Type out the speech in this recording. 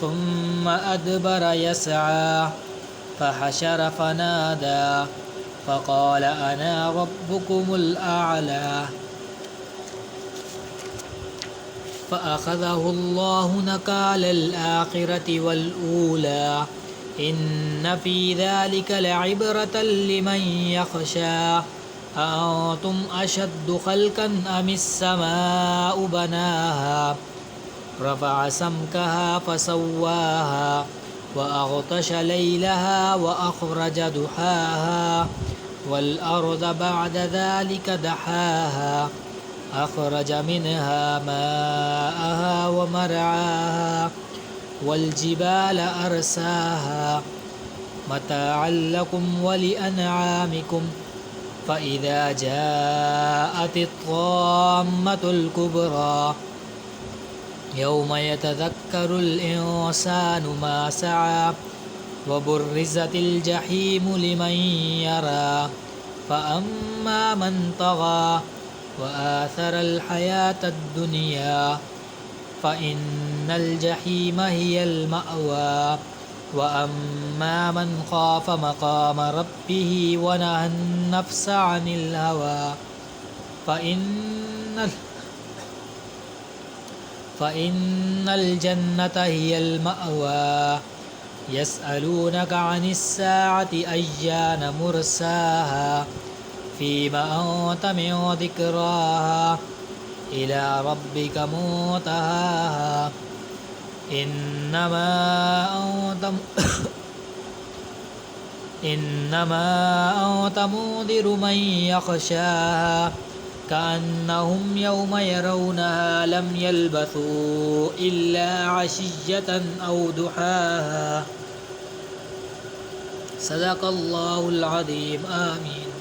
ثم أدبر يسعى فحشر فنادى فقال أنا ربكم الأعلى فأخذه الله نكال الآخرة والأولى إن في ذلك لعبرة لمن يخشى أأنتم أشد خلقا أم السماء بناها رفع سمكها فسواها وأغطش ليلها وأخرج ضحاها والأرض بعد ذلك دحاها أخرج منها ماءها ومرعاها والجبال أرساها متاعا لكم ولأنعامكم فإذا جاءت الطامة الكبرى يوم يتذكر الإنسان ما سعى وبرزت الجحيم لمن يرى فأما من طغى وآثر الحياة الدنيا فإن الجحيم هي المأوى وأما من خاف مقام ربه ونهى النفس عن الهوى فإن الجنة هي المأوى يسألونك عن الساعة أيان مرساها فيما أنت من ذكراها إلى ربك منتهاها إنما أنت منذر من يخشاها كأنهم يوم يرونها لم يلبثوا إلا عشية أو ضحاها صدق الله العظيم آمين.